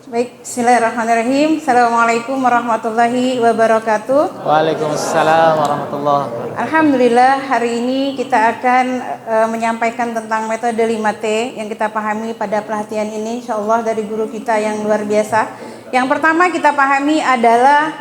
Baik, bismillahirrahmanirrahim. Assalamualaikum warahmatullahi wabarakatuh. Waalaikumsalam warahmatullahi wabarakatuh. Alhamdulillah, hari ini kita akan menyampaikan tentang metode 5T yang kita pahami pada pelatihan ini, insyaallah dari guru kita yang luar biasa. Yang pertama kita pahami adalah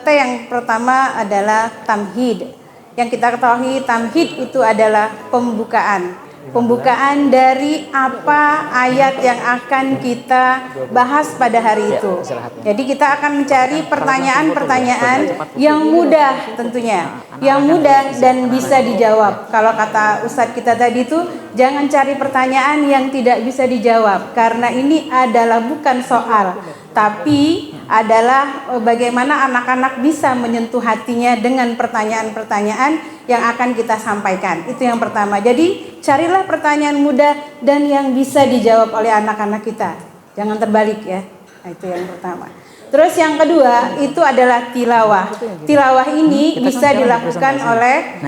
T yang pertama adalah tamhid. Yang kita ketahui tamhid itu adalah pembukaan. Pembukaan dari apa ayat yang akan kita bahas pada hari itu. Jadi kita akan mencari pertanyaan-pertanyaan yang mudah tentunya, yang mudah dan bisa dijawab. Kalau kata Ustadz kita tadi itu, jangan cari pertanyaan yang tidak bisa dijawab, karena ini adalah bukan soal, tapi adalah bagaimana anak-anak bisa menyentuh hatinya dengan pertanyaan-pertanyaan yang akan kita sampaikan. Itu yang pertama. Jadi carilah pertanyaan mudah dan yang bisa dijawab oleh anak-anak kita. Jangan terbalik ya. Nah, itu yang pertama. Terus yang kedua itu adalah tilawah. Tilawah ini bisa dilakukan oleh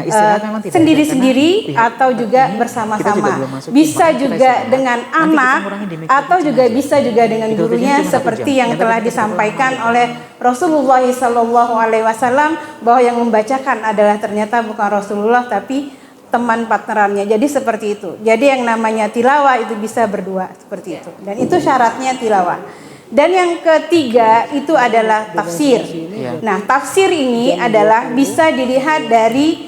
sendiri-sendiri atau juga bersama-sama. Bisa juga dengan anak atau juga bisa juga dengan gurunya, seperti yang telah disampaikan oleh Rasulullah SAW bahwa yang membacakan adalah ternyata bukan Rasulullah tapi teman partnerannya. Jadi seperti itu. Jadi yang namanya tilawah itu bisa berdua seperti itu. Dan itu syaratnya tilawah. Dan yang ketiga itu adalah tafsir. Nah, tafsir ini adalah bisa dilihat dari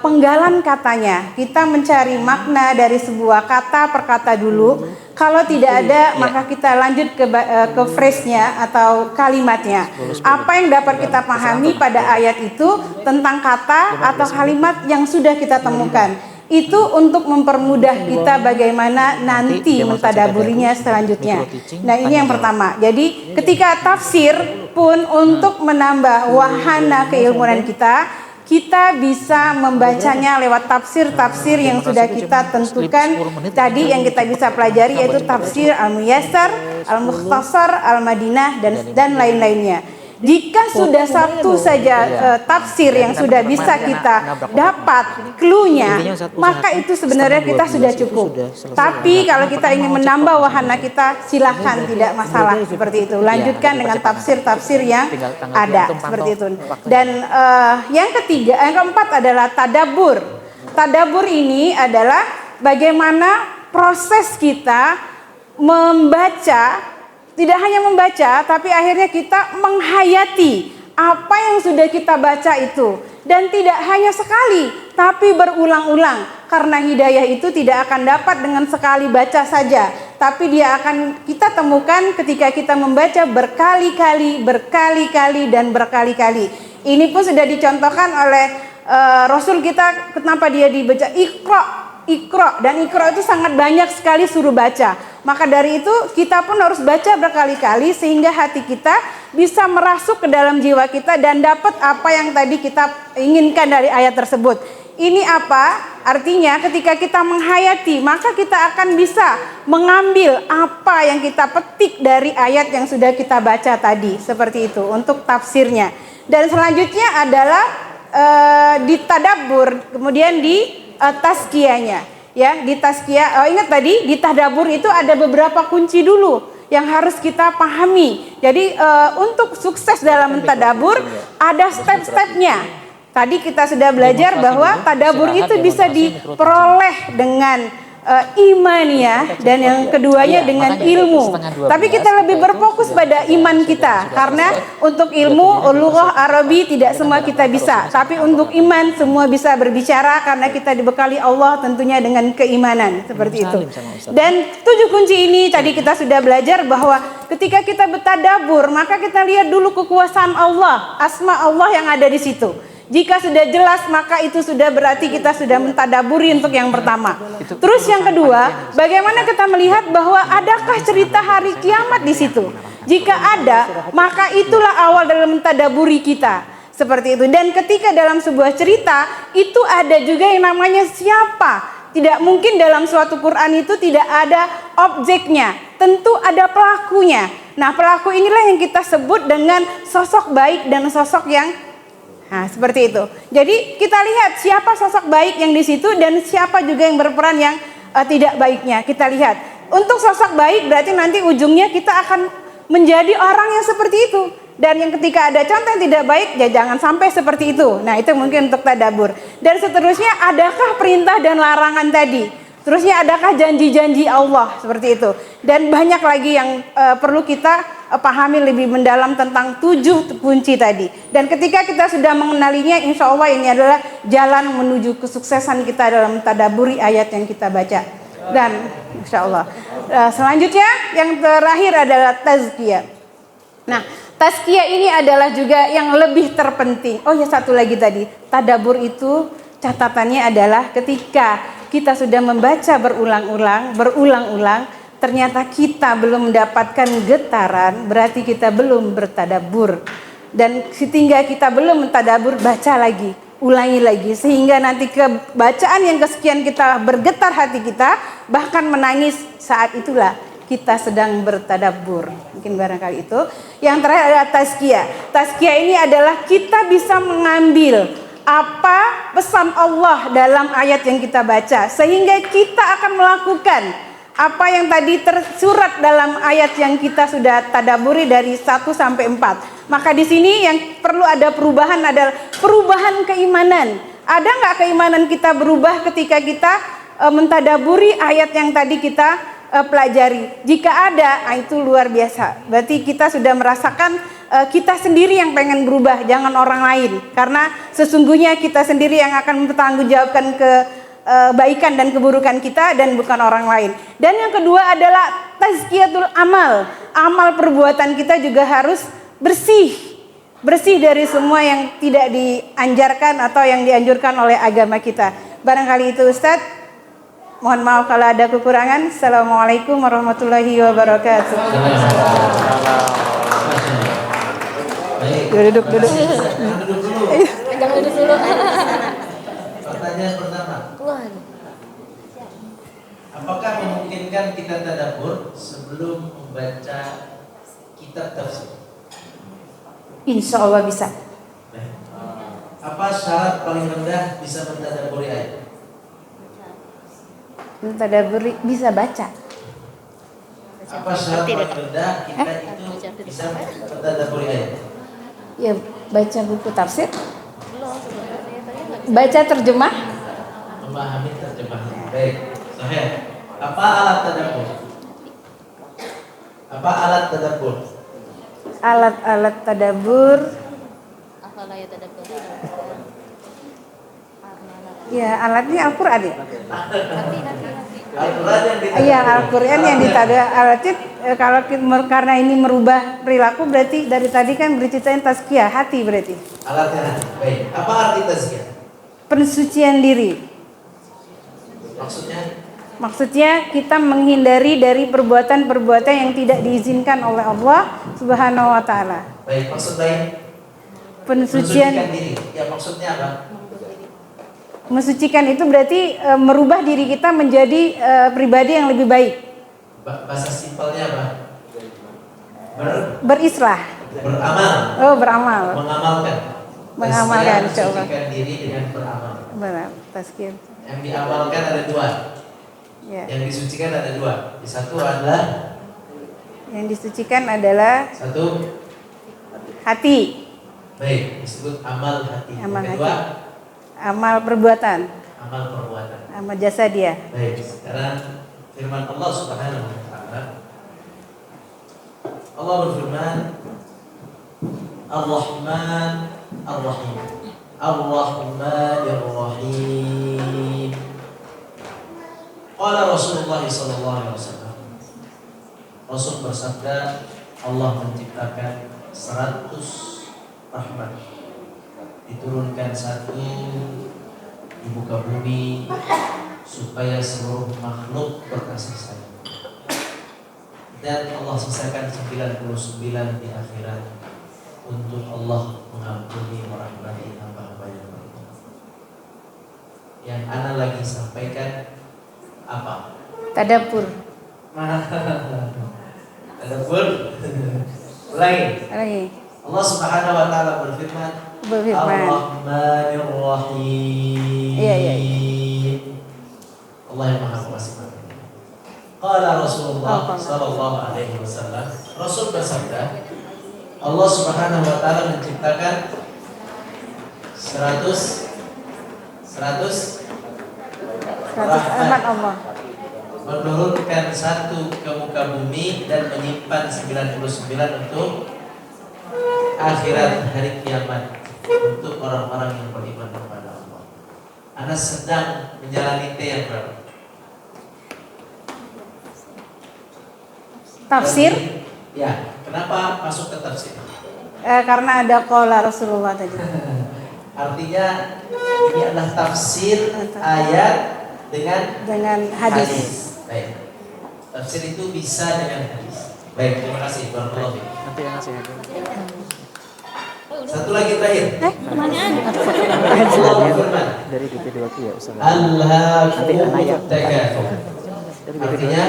penggalan katanya. Kita mencari makna dari sebuah kata per kata dulu. Kalau tidak ada, maka kita lanjut ke phrase-nya atau kalimatnya. Apa yang dapat kita pahami pada ayat itu tentang kata atau kalimat yang sudah kita temukan. Itu untuk mempermudah kita bagaimana nanti mentadaburinya selanjutnya. Nah, ini yang pertama. Jadi ketika tafsir pun untuk menambah wahana keilmuan kita bisa membacanya lewat tafsir-tafsir yang sudah kita tentukan tadi, yang kita bisa pelajari, yaitu tafsir Al-Muyassar, Al-Mukhtasar, Al-Madinah dan lain-lainnya. Jika sudah satu saja tafsir yang sudah bisa kita dapat clue-nya, maka itu sebenarnya kita sudah cukup. Tapi kalau kita ingin menambah wahana kita, silakan, tidak masalah seperti itu. Lanjutkan dengan tafsir-tafsir yang ada seperti itu. Dan yang keempat adalah tadabbur. Tadabbur ini adalah bagaimana proses kita membaca. Tidak hanya membaca, tapi akhirnya kita menghayati apa yang sudah kita baca itu. Dan tidak hanya sekali, tapi berulang-ulang. Karena hidayah itu tidak akan dapat dengan sekali baca saja. Tapi dia akan kita temukan ketika kita membaca berkali-kali, dan berkali-kali. Ini pun sudah dicontohkan oleh Rasul kita, kenapa dia dibaca Iqra, dan Iqra itu sangat banyak sekali suruh baca. Maka dari itu kita pun harus baca berkali-kali sehingga hati kita bisa merasuk ke dalam jiwa kita dan dapat apa yang tadi kita inginkan dari ayat tersebut. Ini apa? Artinya ketika kita menghayati, maka kita akan bisa mengambil apa yang kita petik dari ayat yang sudah kita baca tadi. Seperti itu untuk tafsirnya. Dan selanjutnya adalah ditadabbur, kemudian di tazkiyahnya, ya, di tazkiyah. Ingat tadi di tadabbur itu ada beberapa kunci dulu yang harus kita pahami. Jadi untuk sukses dalam mentadabbur ada step-stepnya. Tadi kita sudah belajar bahwa tadabbur itu bisa diperoleh dengan iman, ya, dan yang keduanya dengan ilmu. Tapi kita lebih berfokus pada iman kita, karena untuk ilmu lughah Arabi tidak semua kita bisa, tapi untuk iman semua bisa berbicara karena kita dibekali Allah tentunya dengan keimanan seperti itu. Dan 7 kunci ini tadi kita sudah belajar bahwa ketika kita bertadabbur, maka kita lihat dulu kekuasaan Allah, asma Allah yang ada di situ. Jika sudah jelas, maka itu sudah berarti kita sudah mentadaburi untuk yang pertama. Terus yang kedua, bagaimana kita melihat bahwa adakah cerita hari kiamat di situ? Jika ada, maka itulah awal dalam mentadaburi kita. Seperti itu. Dan ketika dalam sebuah cerita, itu ada juga yang namanya siapa. Tidak mungkin dalam suatu Quran itu tidak ada objeknya. Tentu ada pelakunya. Nah, pelaku inilah yang kita sebut dengan sosok baik dan sosok yang seperti itu. Jadi kita lihat siapa sosok baik yang di situ dan siapa juga yang berperan yang tidak baiknya. Kita lihat. Untuk sosok baik berarti nanti ujungnya kita akan menjadi orang yang seperti itu. Dan yang ketika ada contoh yang tidak baik, ya jangan sampai seperti itu. Nah, itu mungkin untuk tadabbur. Dan seterusnya, adakah perintah dan larangan tadi? Terusnya, adakah janji-janji Allah seperti itu? Dan banyak lagi yang perlu kita pahami lebih mendalam tentang 7 kunci tadi. Dan ketika kita sudah mengenalinya, insya Allah ini adalah jalan menuju kesuksesan kita dalam tadabburi ayat yang kita baca. Dan insya Allah selanjutnya yang terakhir adalah tazkiyah. Nah, tazkiyah ini adalah juga yang lebih terpenting. Oh ya, satu lagi tadi, tadabbur itu catatannya adalah ketika kita sudah membaca berulang-ulang, ternyata kita belum mendapatkan getaran, berarti kita belum bertadabbur. Dan sehingga kita belum mentadabbur, baca lagi, ulangi lagi, sehingga nanti kebacaan yang kesekian kita bergetar hati kita, bahkan menangis, saat itulah kita sedang bertadabbur. Mungkin barangkali itu. Yang terakhir adalah tazkiyah. Tazkiyah ini adalah kita bisa mengambil apa pesan Allah dalam ayat yang kita baca, sehingga kita akan melakukan apa yang tadi tersurat dalam ayat yang kita sudah tadabburi dari 1 sampai 4. Maka di sini yang perlu ada perubahan adalah perubahan keimanan. Ada nggak keimanan kita berubah ketika kita mentadabburi ayat yang tadi kita pelajari? Jika ada, itu luar biasa. Berarti kita sudah merasakan kita sendiri yang pengen berubah, jangan orang lain. Karena sesungguhnya kita sendiri yang akan mempertanggungjawabkan kebaikan dan keburukan kita, dan bukan orang lain. Dan yang kedua adalah tazkiyatul amal. Amal perbuatan kita juga harus bersih dari semua yang tidak dianjarkan atau yang dianjurkan oleh agama kita. Barangkali itu Ustadz. Mohon maaf kalau ada kekurangan. Assalamualaikum warahmatullahi wabarakatuh. Duduk. Duduk dulu. Jangan duduk dulu. Pertanyaan pertama. Apakah memungkinkan kita tadabbur sebelum membaca kitab tafsir? Insya Allah bisa. Apa syarat paling rendah bisa mentadabburi ayat? Mentadabburi bisa baca. Apa syarat paling rendah kita itu bisa mentadabburi ayat? Ya, baca buku tafsir. Baca terjemah. Memahami terjemahan. Baik. Sahih. Apa alat tadabbur? Apa alat tadabbur? Alat-alat tadabbur. Ya, alatnya Al-Quran ya. Al-Quran yang ditadabbur. Iya, Al-Quran yang ditadabbur. Alatnya kalau karena ini merubah perilaku, berarti dari tadi kan berceritain tazkiyah hati berarti. Alatnya hati. Baik. Apa arti tazkiyah? Pensucian diri. Maksudnya kita menghindari dari perbuatan-perbuatan yang tidak diizinkan oleh Allah Subhanahu wa taala. Baik, maksud lain? Pensucian diri. Ya, maksudnya apa? Mensucikan itu berarti merubah diri kita menjadi pribadi yang lebih baik. Bahasa simpelnya apa? Berislah. Beramal. Oh, beramal. Mengamalkan. Insyaallah. Mensucikan diri dengan beramal. Benar, tazkiyah. Yang diamalkan ada 2. Ya. Yang disucikan ada 2. Yang satu adalah satu hati. Baik, disebut amal hati. Amal Yang kedua, amal perbuatan. Amal jasa dia. Baik, sekarang firman Allah Subhanahu wa taala. Allah berfirman, Ar-Rahman Ar-Rahim. Ar-Rahmanir Rahim. Qala Rasulullah sallallahu alaihi wasallam. Rasul bersabda, Allah menciptakan 100 rahmat. Diturunkan 1 di muka bumi supaya seluruh makhluk berkasih sayang. Dan Allah selesaikan 99 di akhirat untuk Allah mengampuni merahmati hamba-hamba yang beriman. Yang ana lagi sampaikan apa? Tadabbur. Tadabbur. Ulangi. Lagi. Allah Subhanahu wa taala berfirman, Ar-Rahmanir Rahim. Iya. Allah yang Maha Kuasa. Qala Rasulullah sallallahu alaihi wasallam, Rasul bersabda, Allah Subhanahu wa taala menciptakan 100 rahmat Allah, menurunkan satu ke muka bumi dan menyimpan 99 untuk akhirat hari kiamat untuk orang-orang yang beriman kepada Allah. Anda sedang menjalani T yang berapa? tafsir. Ya, kenapa masuk ke tafsir? Karena ada qala Rasulullah tadi. Artinya ini adalah tafsir ayat dengan hadis. Baik. Tafsir itu bisa dengan hadis. Baik, terima kasih. Barakallahu fiik. Nanti yang ngasih hadiah. Satu lagi terakhir. Pertanyaan. Allah berfirman, Dari DP2 ya Ustaz. Alhaakumut takatsur. Artinya,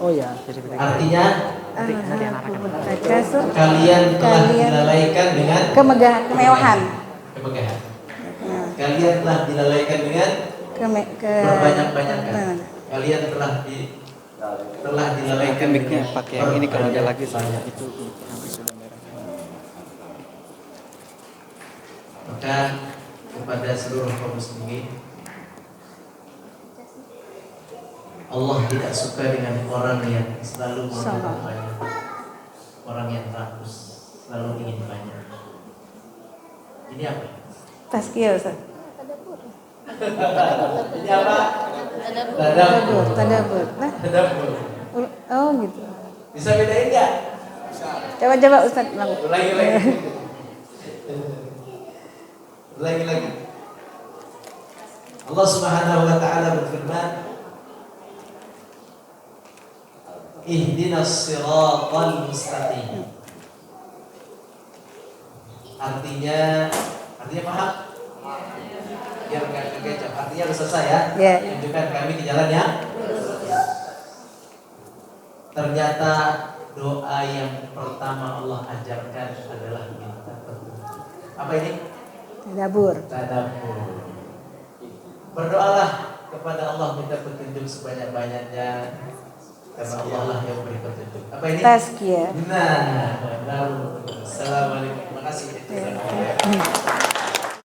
Oh ya, dari DP2. artinya Nanti anak-anak. Takasur. kalian telah dilalaikan dengan Kemewahan. kemegahan. Kalian telah dilalaikan dengan berbanyak-banyakan. Kalian telah dilalaikan dengan Pakai yang ini kalau ada lagi banyak. itu yang sudah merah. Maka kepada seluruh kaum muslimin, Allah tidak suka dengan orang yang selalu mau banyak, orang yang rakus, selalu ingin banyak. Ini apa? Tazkiyah Ustaz. Ini apa? Tadabbur. Tadabbur. Nah, Tadabbur. oh gitu. Bisa bedain nggak? Coba Ustaz ulang. Lagi. Allah Subhanahu wa taala berfirman, Ihdinas siratal mustaqim. Artinya paham? Biar nggak kegencet. Artinya udah selesai ya. Ya. Tunjukkan kami di jalan yang ternyata doa yang pertama Allah ajarkan adalah minta petunjuk. Apa ini? Tadabbur. Tadabbur. Berdoalah kepada Allah minta petunjuk sebanyak-banyaknya, karena Allah lah yang beri petunjuk. Apa ini? Tazkiyah. Nah, baru. Assalamualaikum. Terima kasih.